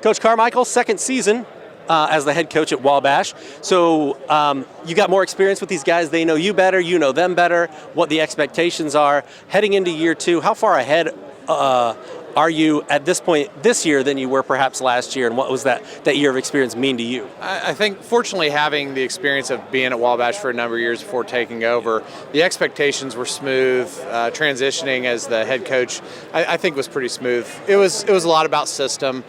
Coach Carmichael, second season as the head coach at Wabash. So you got more experience with these guys. They know you better. You know them better. What the expectations are. Heading into year two, how far ahead are you at this point this year than you were perhaps last year, and what was that year of experience mean to you? I think, fortunately, having the experience of being at Wabash for a number of years before taking over, the expectations were smooth. Transitioning as the head coach, I think, was pretty smooth. It was a lot about system,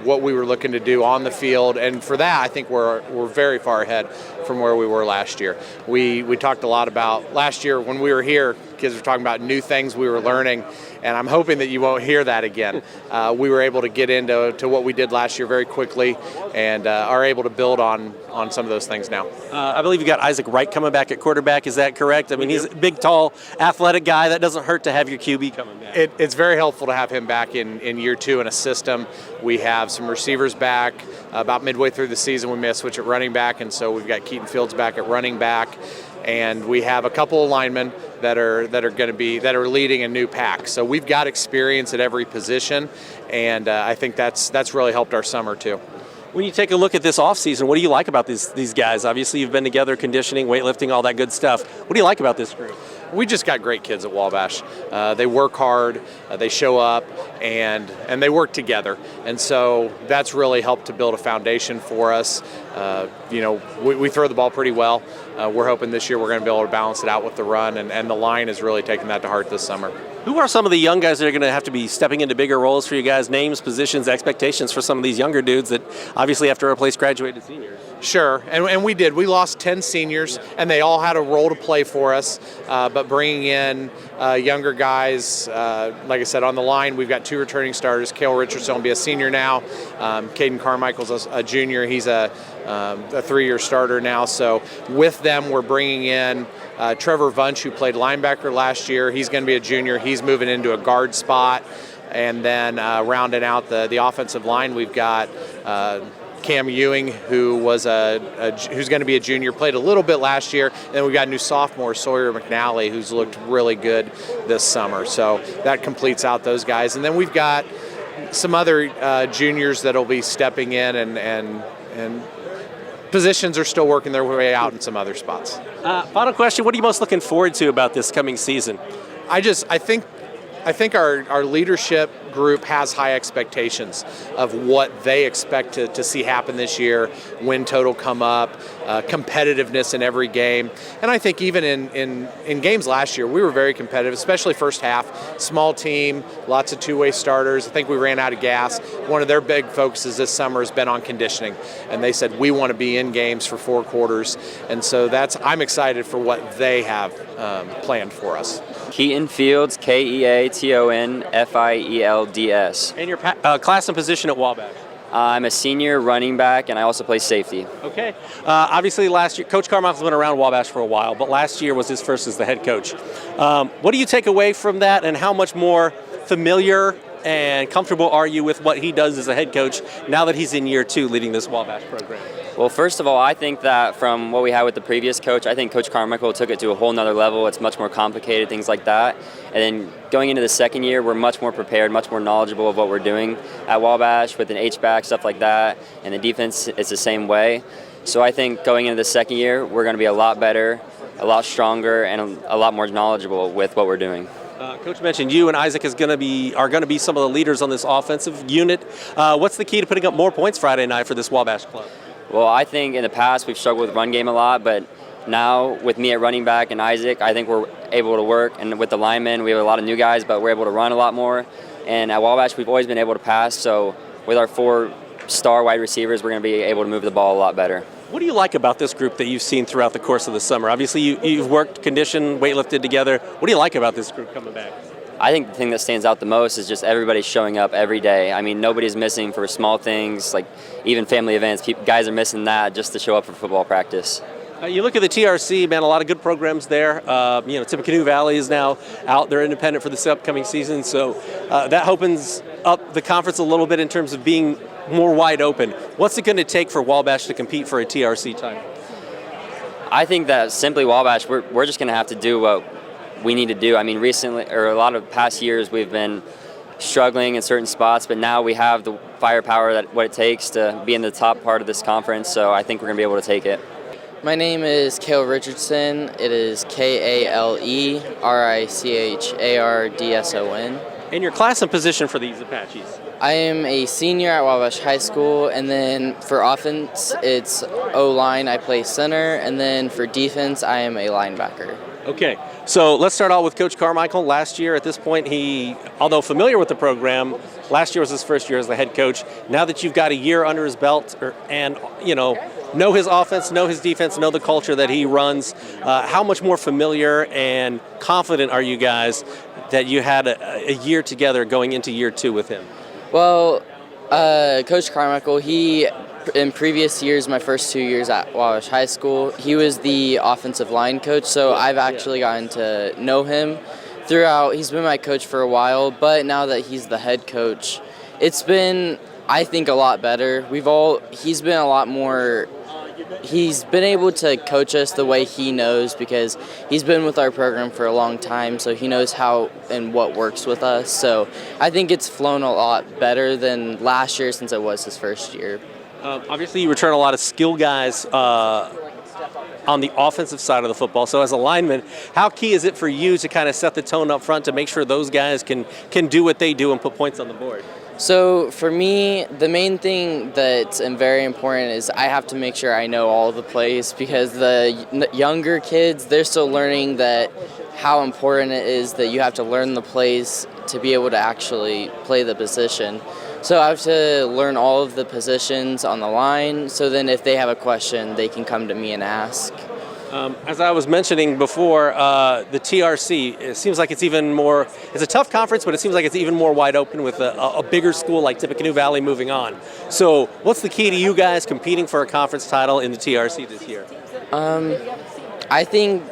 what we were looking to do on the field, and for that, I think we're very far ahead from where we were last year. We talked a lot about last year when we were here. Kids were talking about new things we were learning, and I'm hoping that you won't hear that again. We were able to get into what we did last year very quickly, and are able to build on some of those things now. I believe you got Isaac Wright coming back at quarterback. Is that correct? I mean, he's a big, tall, athletic guy. That doesn't hurt to have your QB coming back. It's very helpful to have him back in year two in a system. We have some receivers back. About midway through the season, we made a switch at running back, and so we've got Keaton Fields back at running back. And we have a couple of linemen that are leading a new pack. So we've got experience at every position, and I think that's really helped our summer too. When you take a look at this offseason, what do you like about these guys? Obviously, you've been together, conditioning, weightlifting, all that good stuff. What do you like about this group? We just got great kids at Wabash. They work hard, they show up, and they work together. And so that's really helped to build a foundation for us. We throw the ball pretty well. We're hoping this year we're going to be able to balance it out with the run, and the line is really taking that to heart this summer. Who are some of the young guys that are going to have to be stepping into bigger roles for you guys? Names, positions, expectations for some of these younger dudes that obviously have to replace graduated seniors? Sure, and we did. We lost 10 seniors, and they all had a role to play for us. But bringing in younger guys, like I said, on the line, we've got 2 returning starters. Cale Richardson will be a senior now. Caden Carmichael's a junior. He's a 3-year starter now. So with them, we're bringing in Trevor Vunch, who played linebacker last year. He's going to be a junior. He's moving into a guard spot. And then rounding out the offensive line, we've got Cam Ewing, who's going to be a junior, played a little bit last year. And then we've got a new sophomore, Sawyer McNally, who's looked really good this summer. So that completes out those guys. And then we've got some other juniors that'll be stepping in, and positions are still working their way out in some other spots. Final question, what are you most looking forward to about this coming season? I think our leadership group has high expectations of what they expect to see happen this year, win total come up, competitiveness in every game. And I think even in games last year, we were very competitive, especially first half. Small team, lots of two-way starters. I think we ran out of gas. One of their big focuses this summer has been on conditioning. And they said, we want to be in games for 4 quarters. And so I'm excited for what they have planned for us. Keaton Fields, Keatonfields. And your class and position at Wabash? I'm a senior running back, and I also play safety. Okay. Obviously, last year, Coach Carmichael's been around Wabash for a while, but last year was his first as the head coach. What do you take away from that, and how much more familiar and comfortable are you with what he does as a head coach now that he's in year 2 leading this Wabash program? Well, first of all, I think that from what we had with the previous coach, I think Coach Carmichael took it to a whole nother level. It's much more complicated, things like that. And then going into the second year, we're much more prepared, much more knowledgeable of what we're doing at Wabash with an H-back, stuff like that. And the defense is the same way. So I think going into the second year, we're going to be a lot better, a lot stronger, and a lot more knowledgeable with what we're doing. Coach mentioned you and Isaac are going to be some of the leaders on this offensive unit. What's the key to putting up more points Friday night for this Wabash club? Well, I think in the past we've struggled with run game a lot, but now with me at running back and Isaac, I think we're able to work. And with the linemen, we have a lot of new guys, but we're able to run a lot more. And at Wabash, we've always been able to pass. So with our 4 star wide receivers, we're going to be able to move the ball a lot better. What do you like about this group that you've seen throughout the course of the summer? Obviously, you've worked, conditioned, weightlifted together. What do you like about this group coming back? I think the thing that stands out the most is just everybody showing up every day. I mean, nobody's missing for small things, like even family events. Guys are missing that just to show up for football practice. You look at the TRC, man, a lot of good programs there. Tippecanoe Valley is now out. They're independent for this upcoming season. So that opens up the conference a little bit in terms of being more wide open. What's it going to take for Wabash to compete for a TRC title? I think that simply Wabash, we're just going to have to do what we need to do. I mean, recently, or a lot of past years, we've been struggling in certain spots, but now we have the firepower that what it takes to be in the top part of this conference. So I think we're going to be able to take it. My name is Kale Richardson. It is KaleRichardson. And your class and position for these Apaches? I am a senior at Wabash High School, and then for offense, it's O-line. I play center, and then for defense, I am a linebacker. Okay, so let's start out with Coach Carmichael. Last year at this point, he, although familiar with the program, last year was his first year as the head coach. Now that you've got a year under his belt and, know his offense, know his defense, know the culture that he runs, how much more familiar and confident are you guys that you had a year together going into year 2 with him? Well, Coach Carmichael, in previous years, my first 2 years at Wabash High School, he was the offensive line coach, so I've actually gotten to know him throughout. He's been my coach for a while, but now that he's the head coach, it's been, I think, a lot better. He's been a lot more, he's been able to coach us the way he knows because he's been with our program for a long time, so he knows how and what works with us. So I think it's flown a lot better than last year since it was his first year. Obviously, you return a lot of skill guys on the offensive side of the football. So as a lineman, how key is it for you to kind of set the tone up front to make sure those guys can do what they do and put points on the board? So for me, the main thing that's very important is I have to make sure I know all the plays because the younger kids, they're still learning that how important it is that you have to learn the plays to be able to actually play the position. So I have to learn all of the positions on the line, so then if they have a question, they can come to me and ask. As I was mentioning before, the TRC, it seems like it's even more, it's a tough conference, but it seems like it's even more wide open with a bigger school like Tippecanoe Valley moving on. So what's the key to you guys competing for a conference title in the TRC this year? I think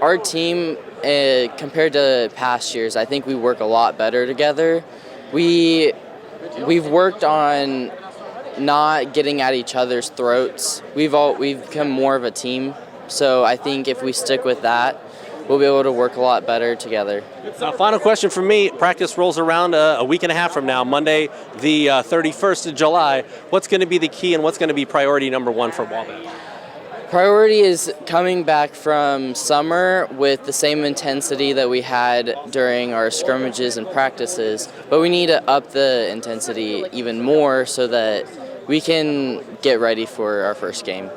our team, compared to past years, I think we work a lot better together. We've worked on not getting at each other's throats. We've become more of a team. So I think if we stick with that, we'll be able to work a lot better together. Final question for me. Practice rolls around a week and a half from now, Monday, the 31st of July. What's going to be the key and what's going to be priority number 1 for Wabash? Priority is coming back from summer with the same intensity that we had during our scrimmages and practices, but we need to up the intensity even more so that we can get ready for our first game.